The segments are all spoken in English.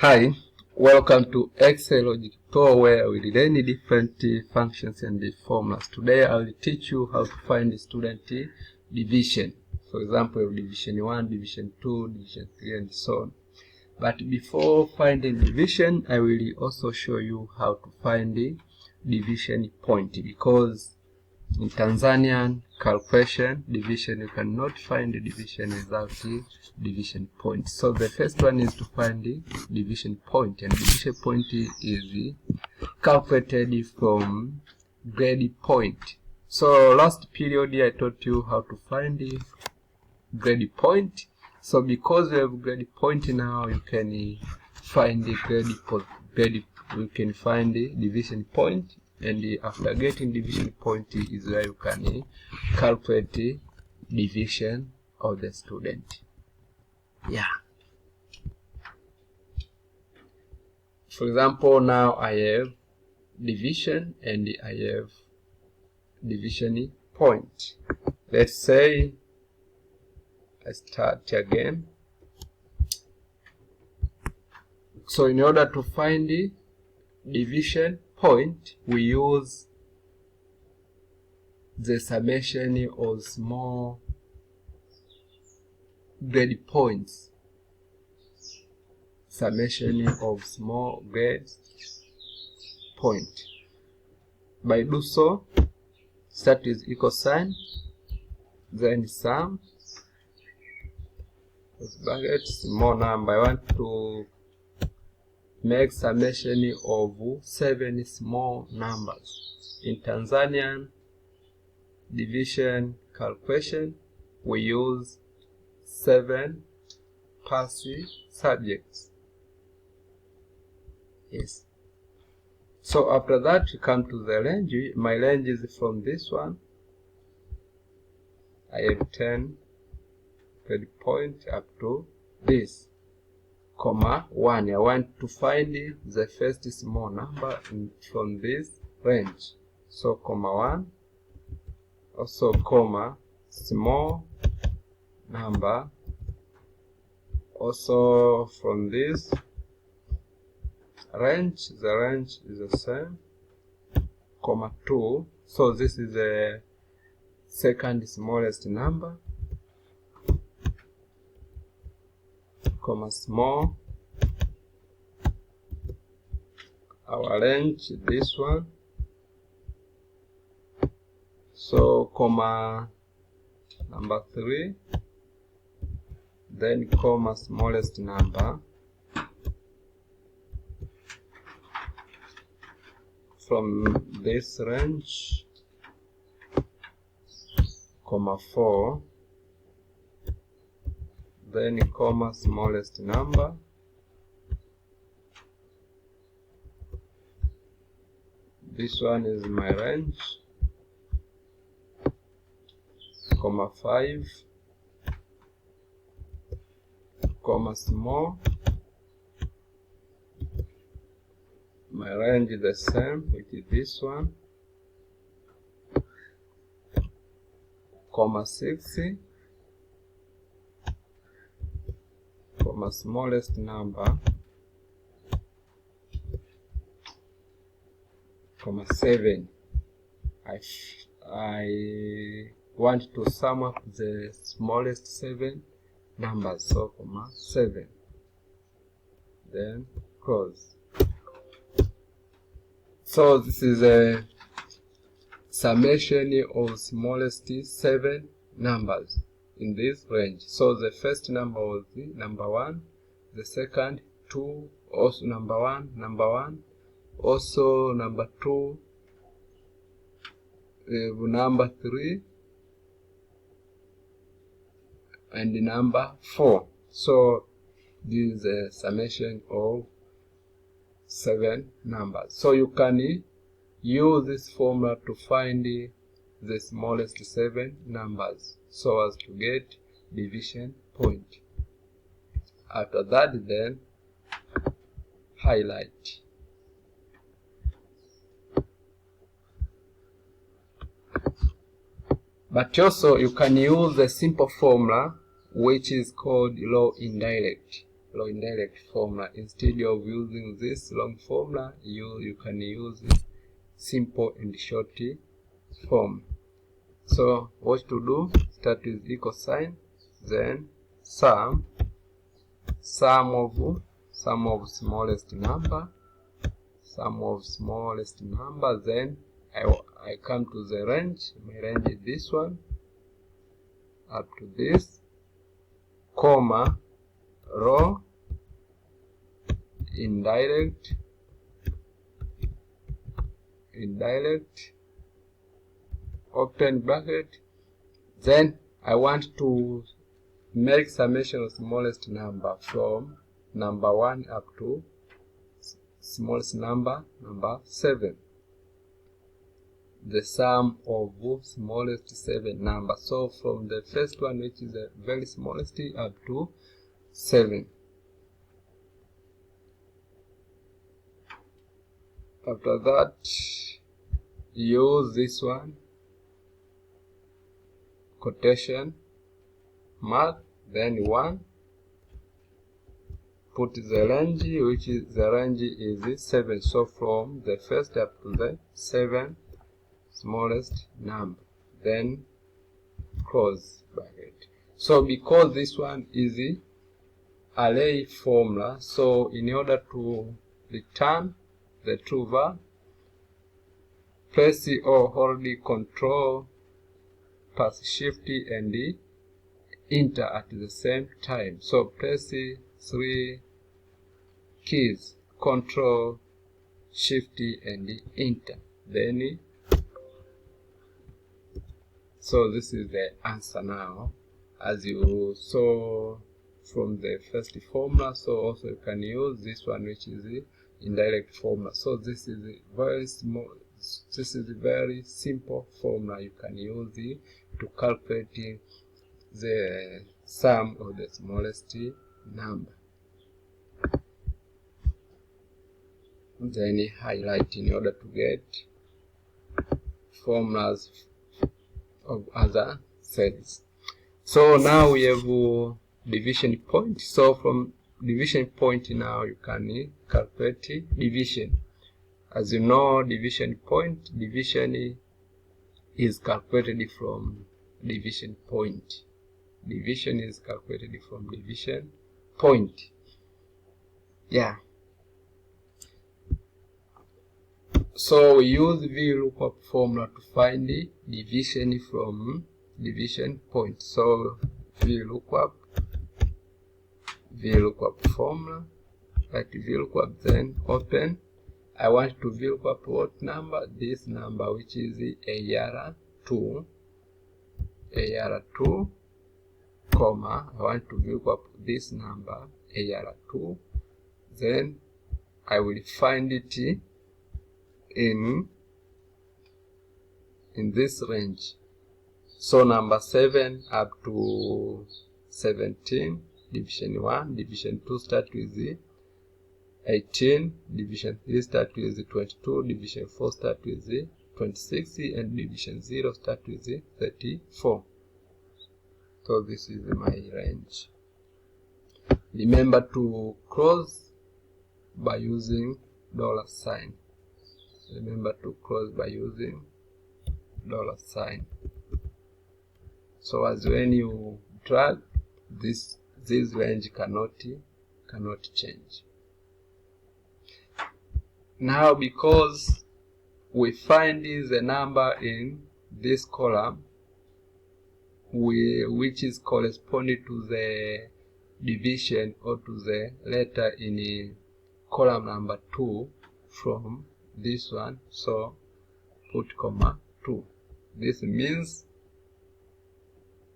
Hi, welcome to Excel Logic Tool, where we learn different functions and formulas. Today I will teach you how to find the student division. For example, division 1, division 2, division 3, and so on. But before finding division, I will also show you how to find the division point, because in Tanzanian calculation, division, you cannot find the division without the division point. So the first one is to find the division point, and division point is calculated from grade point. So last period I taught you how to find the grade point. So because we have grade point now, you can find the you can find the division point. And after getting division point is where you can calculate the division of the student. Yeah. For example, now I have division and I have division point. Let's say I start again. So in order to find the division point, we use the summation of small grade points. Summation of small grade point. By do so, start with equal sign, then sum, bracket, small number. I want to make summation of 7 small numbers. In Tanzanian division calculation, we use 7 passive subjects. Yes. So after that, you come to the range. My range is from this one. I have 10 grade point up to this. Comma 1. I want to find the first small number from this range. So comma 1. Also comma small number. Also from this range, the range is the same. Comma 2. So this is the second smallest number. Comma small. Our range, this one. So comma number 3, then comma smallest number. From this range, comma 4, then comma smallest number. This one is my range, comma 5, comma small. My range is the same, which is this one, comma 6, comma smallest number, comma 7. I want to sum up the smallest 7 numbers, so comma 7. Then close. So this is a summation of smallest 7 numbers in this range. So the first number was the number 1, the second 2, also number 1, also number 2, number 3, and the number 4. So this is a summation of 7 numbers. So you can use this formula to find the smallest 7 numbers so as to get division point. After that, then highlight. But also you can use a simple formula which is called law indirect. or indirect formula. Instead of using this long formula, you can use simple and short form. So what to do? Start with equal sign, then sum of smallest number, then I come to the range. My range is this one up to this, comma, row, indirect, open bracket. Then I want to make summation of smallest number from number 1 up to smallest number 7. The sum of smallest 7 numbers. So from the first one, which is the very smallest, up to 7. After that, use this one, quotation mark, then 1, put the range, which is the range is 7. So from the first up to the 7 smallest number, then close bracket. So because this one is the array formula, so in order to return the true value, press or hold the Control plus Shift and the Enter at the same time. So press 3 keys, Control, Shift and Enter. Then so this is the answer now, as you saw from the first formula. So also you can use this one, which is the indirect formula. So this is a very small, this is a very simple formula you can use to calculate the sum of the smallest number. Then highlight in order to get formulas of other cells. So now we have division point. So from division point now you can calculate division. As you know, division is calculated from division point. Division is calculated from division point. Yeah. So we use VLOOKUP formula to find the division from division point. So VLOOKUP formula, like VLOOKUP, then open. I want to VLOOKUP what number? This number, which is the AR2, comma, I want to VLOOKUP this number, AR2, then I will find it in this range. So number 7 up to 17, division 1, division 2 start with 18, division 3 start with 22, division 4 start with 26, and division 0 start with 34. So this is my range. Remember to close by using $sign. Remember to close by using $sign. So as when you drag, this range cannot change. Now because we find the number in this column, which is corresponding to the division or to the letter in column number 2 from this one, so put comma 2. This means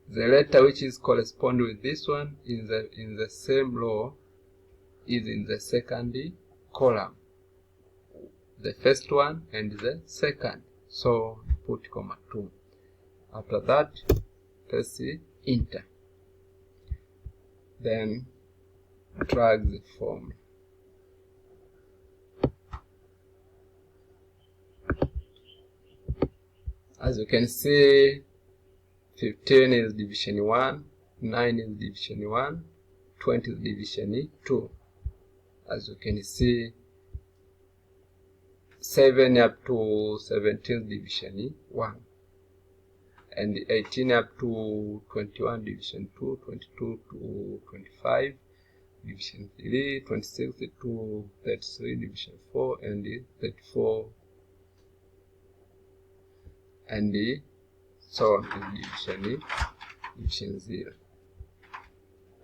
the letter which is corresponding with this one in the same row is in the second column, the first one and the second, so put comma 2. After that, press enter, then drag the form. As you can see, 15 is division 1, 9 is division 1, 20th division 2. As you can see, 7 up to 17th division 1, and 18 up to 21 division 2, 22 to 25 division 3, 26 to 33 division 4, and 34, and so on in division 0,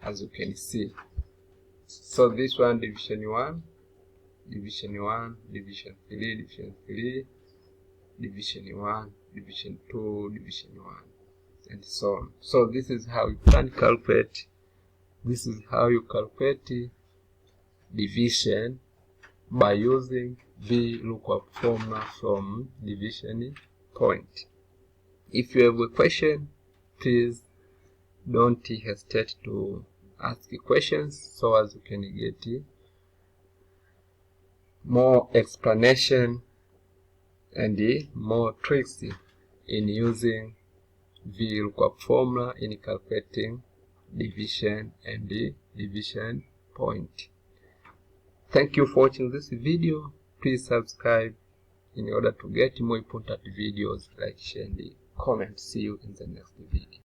as you can see. So this one, division 1, division 1, division 3, division 3, division 1, division 2, division 1, and so on. So this is how you can calculate. This is how you calculate division by using VLOOKUP formula from division point. If you have a question, please don't hesitate to ask questions so as you can get more explanation and more tricks in using VLOOKUP formula in calculating division and division point. Thank you for watching this video. Please subscribe in order to get more important videos, like, share, and comment. See you in the next video.